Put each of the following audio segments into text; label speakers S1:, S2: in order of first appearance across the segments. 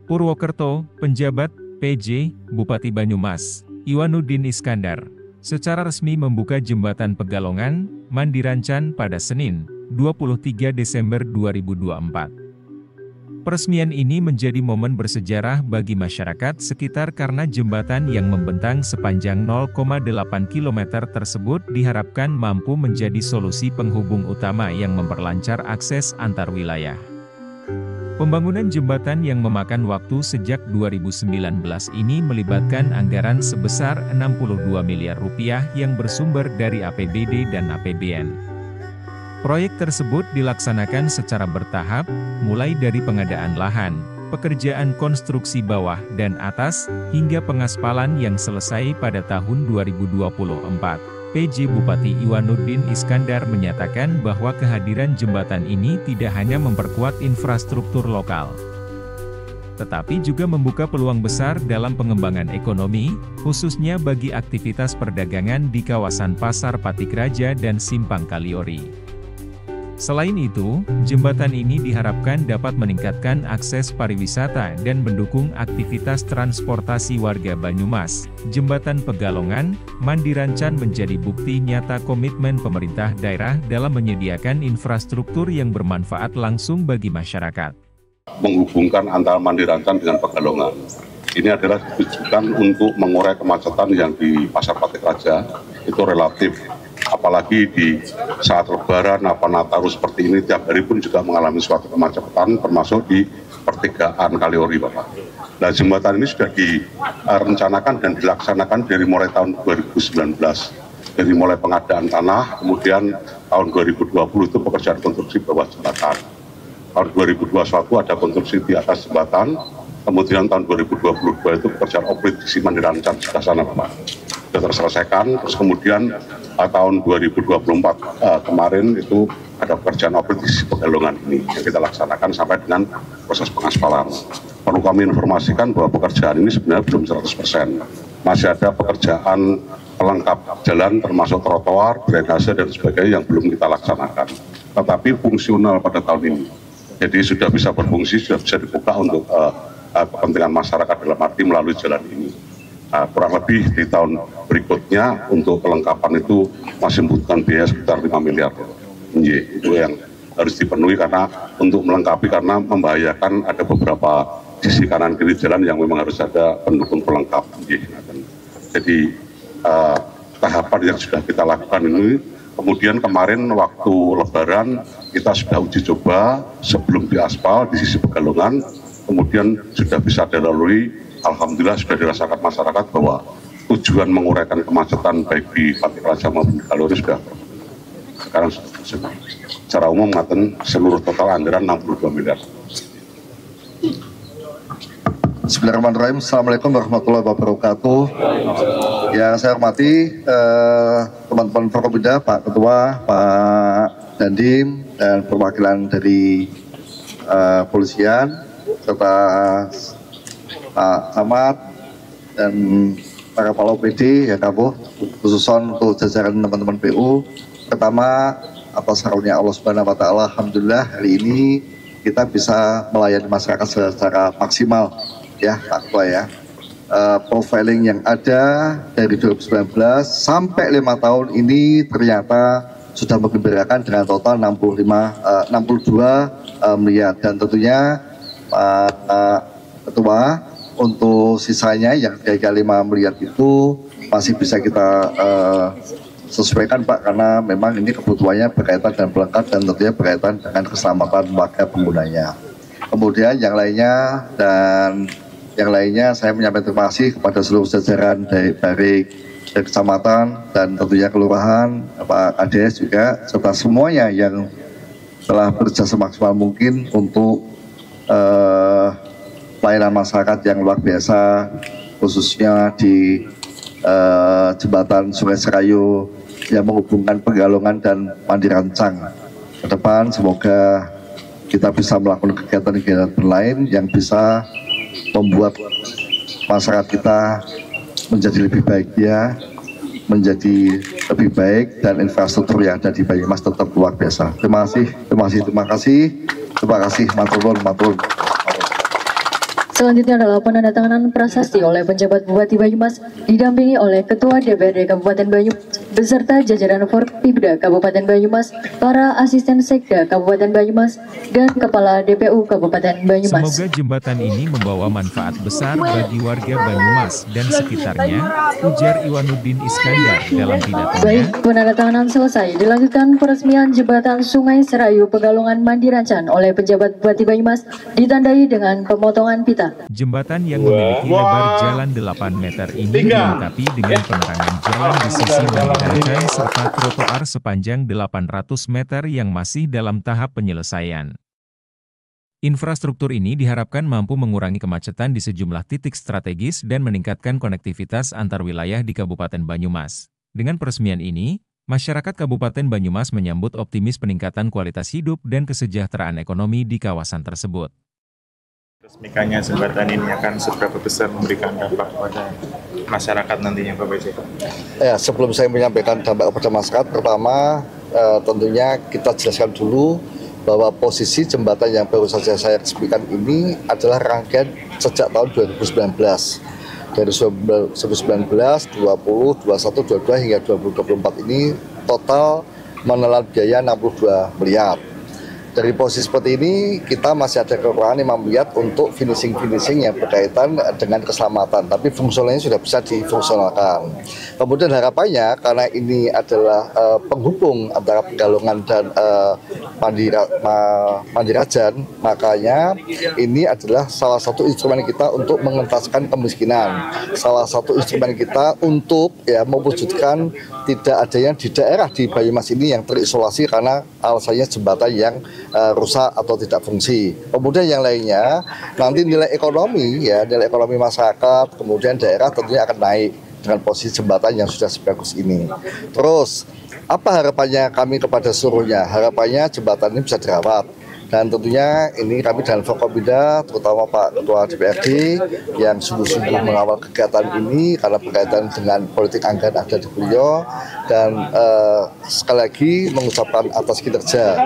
S1: Purwokerto, penjabat PJ Bupati Banyumas, Iwanuddin Iskandar, secara resmi membuka jembatan Pegalongan, Mandirancan pada Senin, 23 Desember 2024. Peresmian ini menjadi momen bersejarah bagi masyarakat sekitar karena jembatan yang membentang sepanjang 0,8 km tersebut diharapkan mampu menjadi solusi penghubung utama yang memperlancar akses antar wilayah. Pembangunan jembatan yang memakan waktu sejak 2019 ini melibatkan anggaran sebesar 62 miliar rupiah yang bersumber dari APBD dan APBN. Proyek tersebut dilaksanakan secara bertahap, mulai dari pengadaan lahan, pekerjaan konstruksi bawah dan atas, hingga pengaspalan yang selesai pada tahun 2024. PJ Bupati Iwanuddin Iskandar menyatakan bahwa kehadiran jembatan ini tidak hanya memperkuat infrastruktur lokal, tetapi juga membuka peluang besar dalam pengembangan ekonomi, khususnya bagi aktivitas perdagangan di kawasan Pasar Patikraja dan Simpang Kaliori. Selain itu, jembatan ini diharapkan dapat meningkatkan akses pariwisata dan mendukung aktivitas transportasi warga Banyumas. Jembatan Pegalongan, Mandirancan menjadi bukti nyata komitmen pemerintah daerah dalam menyediakan infrastruktur yang bermanfaat langsung bagi masyarakat.
S2: Menghubungkan antara Mandirancan dengan Pegalongan. Ini adalah ditujukan untuk mengurai kemacetan yang di Pasar Patikraja, itu relatif. Apalagi di saat Lebaran, Nataru seperti ini, tiap hari pun juga mengalami suatu kemacetan, termasuk di pertigaan Kaliori, Bapak. Nah, jembatan ini sudah direncanakan dan dilaksanakan dari mulai tahun 2019. Dari mulai pengadaan tanah, kemudian tahun 2020 itu pekerjaan konstruksi bawah jembatan. Tahun 2021 ada konstruksi di atas jembatan, kemudian tahun 2022 itu pekerjaan operasi Mandirancan sebelah sana, Bapak. Sudah terselesaikan, terus kemudian tahun 2024 kemarin itu ada pekerjaan operasi Pegalongan ini yang kita laksanakan sampai dengan proses pengaspalan. Perlu kami informasikan bahwa pekerjaan ini sebenarnya belum 100%. Masih ada pekerjaan pelengkap jalan termasuk trotoar, drainase dan sebagainya yang belum kita laksanakan. Tetapi fungsional pada tahun ini. Jadi sudah bisa berfungsi, sudah bisa dibuka untuk kepentingan masyarakat dalam arti melalui jalan ini. Kurang lebih di tahun berikutnya untuk kelengkapan itu masih membutuhkan biaya sekitar 5 miliar. Itu yang harus dipenuhi karena untuk melengkapi, karena membahayakan ada beberapa sisi kanan kiri jalan yang memang harus ada pendukung pelengkap. Jadi tahapan yang sudah kita lakukan ini, kemudian kemarin waktu Lebaran kita sudah uji coba sebelum diaspal di sisi Pegalongan, kemudian sudah bisa dilalui. Alhamdulillah sudah dirasakan masyarakat bahwa tujuan menguraikan kemacetan baik di Patikraja maupun di Kaliori sudah sekarang sudah. Secara umum ngaten seluruh total anggaran 62 miliar.
S3: Bismillahirrahmanirrahim. Assalamualaikum warahmatullahi wabarakatuh. Yang saya hormati teman-teman Forkopimda, Pak Ketua, Pak Dandim, dan perwakilan dari polisian serta Pak Camat dan para kepala OPD ya Kabuh, khususon untuk jajaran teman-teman PU. Pertama, atas karunia Allah Subhanahu wa Ta'ala, alhamdulillah hari ini kita bisa melayani masyarakat secara maksimal ya Pak Ketua ya. Profiling yang ada dari 2019 sampai 5 tahun ini ternyata sudah mengembirakan dengan total 62 miliar, dan tentunya Pak Ketua untuk sisanya yang kira-kira 5 miliar itu masih bisa kita sesuaikan Pak, karena memang ini kebutuhannya berkaitan dengan pelengkap dan tentunya berkaitan dengan keselamatan warga penggunanya. Kemudian yang lainnya saya menyampaikan terima kasih kepada seluruh jajaran dari kecamatan dan tentunya kelurahan, Pak Kades juga, serta semuanya yang telah bekerja semaksimal mungkin untuk pelayanan masyarakat yang luar biasa, khususnya di jembatan Sungai Serayu yang menghubungkan Pegalongan dan Mandirancan. Ke depan semoga kita bisa melakukan kegiatan-kegiatan lain yang bisa membuat masyarakat kita menjadi lebih bahagia, menjadi lebih baik, dan infrastruktur yang ada di Banyumas tetap luar biasa. Terima kasih. Matur nuwun.
S4: Selanjutnya adalah penandatanganan prasasti oleh penjabat Bupati Banyumas didampingi oleh Ketua DPRD Kabupaten Banyumas beserta jajaran Forkopimda Kabupaten Banyumas, para asisten Sekda Kabupaten Banyumas, dan Kepala DPU Kabupaten Banyumas.
S1: Semoga jembatan ini membawa manfaat besar bagi warga Banyumas dan sekitarnya, ujar Iwanuddin Iskandar dalam pidatonya.
S4: Baik, penandatanganan selesai, dilanjutkan peresmian jembatan Sungai Serayu Pegalongan Mandirancan oleh penjabat Bupati Banyumas ditandai dengan pemotongan pita.
S1: Jembatan yang memiliki lebar jalan 8 meter ini dilengkapi dengan penerangan jalan di sisi Mandirancan serta trotoar sepanjang 800 meter yang masih dalam tahap penyelesaian. Infrastruktur ini diharapkan mampu mengurangi kemacetan di sejumlah titik strategis dan meningkatkan konektivitas antar wilayah di Kabupaten Banyumas. Dengan peresmian ini, masyarakat Kabupaten Banyumas menyambut optimis peningkatan kualitas hidup dan kesejahteraan ekonomi di kawasan tersebut.
S5: Resmikannya jembatan ini akan seberapa besar memberikan dampak kepada masyarakat nantinya, Pak BC?
S3: Ya, sebelum saya menyampaikan dampak kepada masyarakat, pertama tentunya kita jelaskan dulu bahwa posisi jembatan yang baru saja saya resmikan ini adalah rangkaian sejak tahun 2019. Dari 2019, 20, 21, 22 hingga 2024 ini total menelan biaya 62 miliar. Dari posisi seperti ini, kita masih ada kekurangan 5 miliar untuk finishing yang berkaitan dengan keselamatan. Tapi fungsionalnya sudah bisa difungsionalkan. Kemudian harapannya, karena ini adalah penghubung antara Pegalongan dan Mandirajan, makanya ini adalah salah satu instrumen kita untuk mengentaskan kemiskinan. Salah satu instrumen kita untuk mewujudkan tidak adanya di daerah di Banyumas ini yang terisolasi karena alasannya jembatan yang rusak atau tidak fungsi. Kemudian yang lainnya, nanti nilai ekonomi masyarakat, kemudian daerah tentunya akan naik dengan posisi jembatan yang sudah sebagus ini. Terus, apa harapannya kami kepada seluruhnya? Harapannya jembatan ini bisa dirawat. Dan tentunya ini kami dan Forkopimda, terutama Pak Ketua DPRD yang sungguh-sungguh mengawal kegiatan ini karena berkaitan dengan politik anggaran ada di beliau. Dan sekali lagi mengucapkan atas kinerja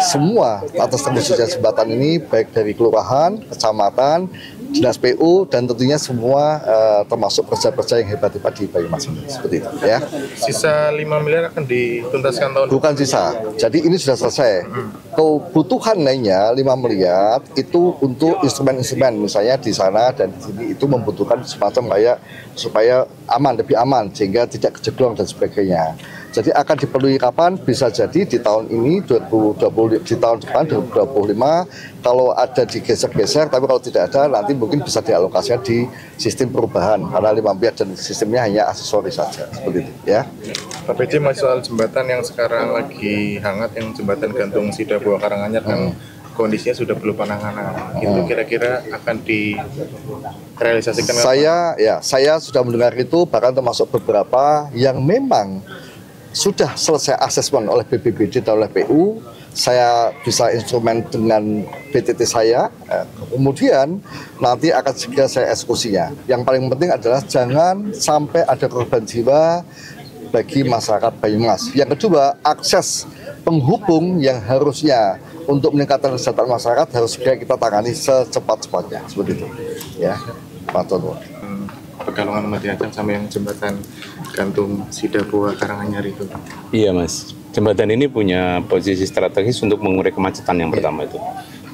S3: semua atas terwujudnya jembatan ini, baik dari kelurahan, kecamatan, dinas PU, dan tentunya semua termasuk kerja-kerja yang hebat-hebat di Banyumas ini. Seperti itu ya.
S5: Sisa 5 miliar akan dituntaskan tahun depan?
S3: Bukan sisa, jadi ini sudah selesai. Kebutuhan lainnya 5 miliar itu untuk instrumen-instrumen, misalnya di sana dan di sini itu membutuhkan semacam kayak supaya aman, lebih aman sehingga tidak kejeglong dan sebagainya. Jadi akan diperlukan kapan? Bisa jadi di tahun ini 2020, di tahun depan 2025 kalau ada digeser-geser, tapi kalau tidak ada nanti mungkin bisa dialokasikan di sistem perubahan karena 5 miliar dan sistemnya hanya aksesoris saja seperti itu ya.
S5: Pak BC, masih soal jembatan yang sekarang lagi hangat, yang jembatan gantung Sidabua Karanganyar kan kondisinya sudah belum penanganan. Itu kira-kira akan direalisasikan?
S3: Saya sudah mendengar itu, bahkan termasuk beberapa yang memang sudah selesai asesmen oleh BPBD dan oleh PU. Saya bisa instrumen dengan BTT saya, kemudian nanti akan segera saya eksekusinya. Yang paling penting adalah jangan sampai ada korban jiwa bagi masyarakat Banyumas. Yang kedua, akses penghubung yang harusnya untuk meningkatkan kesejahteraan masyarakat harus segera kita tangani secepat-cepatnya, seperti itu. Ya, Pak Toto.
S5: Pegalongan Mandiracan sama yang jembatan gantung Sidabua Karanganyar itu.
S6: Iya Mas, jembatan ini punya posisi strategis untuk mengurai kemacetan yang pertama itu.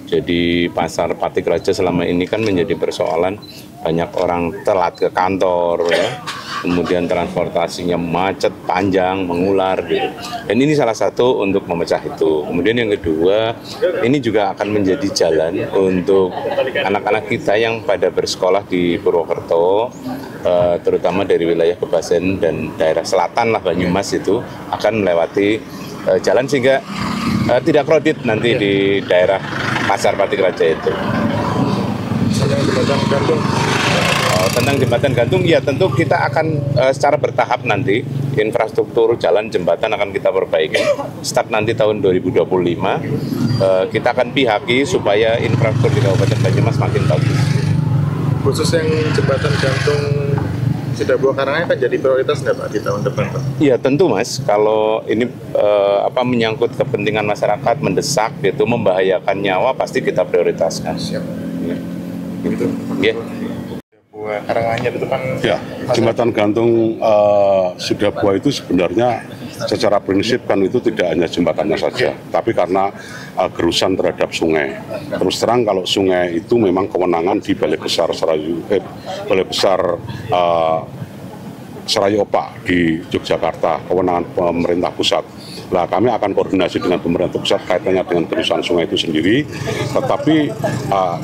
S6: Jadi pasar Patik Raja selama ini kan menjadi persoalan banyak orang telat ke kantor ya. Kemudian transportasinya macet, panjang, mengular gitu. Dan ini salah satu untuk memecah itu. Kemudian yang kedua, ini juga akan menjadi jalan untuk anak-anak kita yang pada bersekolah di Purwokerto, terutama dari wilayah Kebasen dan daerah selatan lah Banyumas itu akan melewati jalan sehingga tidak crowded nanti di daerah Pasar Patik Raja itu. Tentang jembatan gantung, ya tentu kita akan secara bertahap nanti infrastruktur jalan jembatan akan kita perbaiki. Start nanti tahun 2025, kita akan pihaki supaya infrastruktur di Kabupaten Banyumas makin bagus.
S5: Khusus yang jembatan gantung Sidabua Karanganyar kan jadi prioritas nggak Pak di tahun depan Pak?
S6: Iya tentu Mas, kalau ini menyangkut kepentingan masyarakat mendesak, itu membahayakan nyawa pasti kita prioritaskan.
S5: Siap.
S6: Ya.
S5: gitu.
S6: Nggih.
S5: Buah Karanganyar itu kan
S2: Ya, jembatan gantung Sidabua itu sebenarnya secara prinsip kan itu tidak hanya jembatannya saja, tapi karena gerusan terhadap sungai. Terus terang kalau sungai itu memang kewenangan di Balai Besar Serayopa di Yogyakarta, kewenangan pemerintah pusat. Nah, kami akan koordinasi dengan pemerintah pusat kaitannya dengan gerusan sungai itu sendiri, tetapi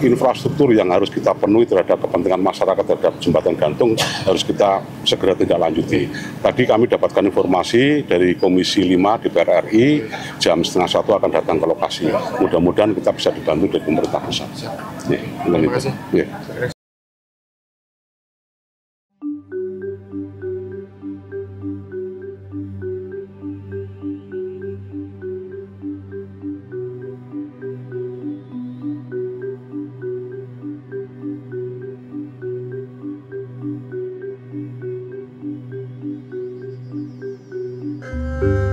S2: infrastruktur yang harus kita penuhi terhadap kepentingan masyarakat terhadap jembatan gantung harus kita segera tindak lanjuti. Tadi kami dapatkan informasi dari Komisi 5 DPR RI, jam 12:30 akan datang ke lokasi. Mudah-mudahan kita bisa dibantu dari pemerintah pusat.
S5: Terima kasih.
S2: Ya.
S7: Thank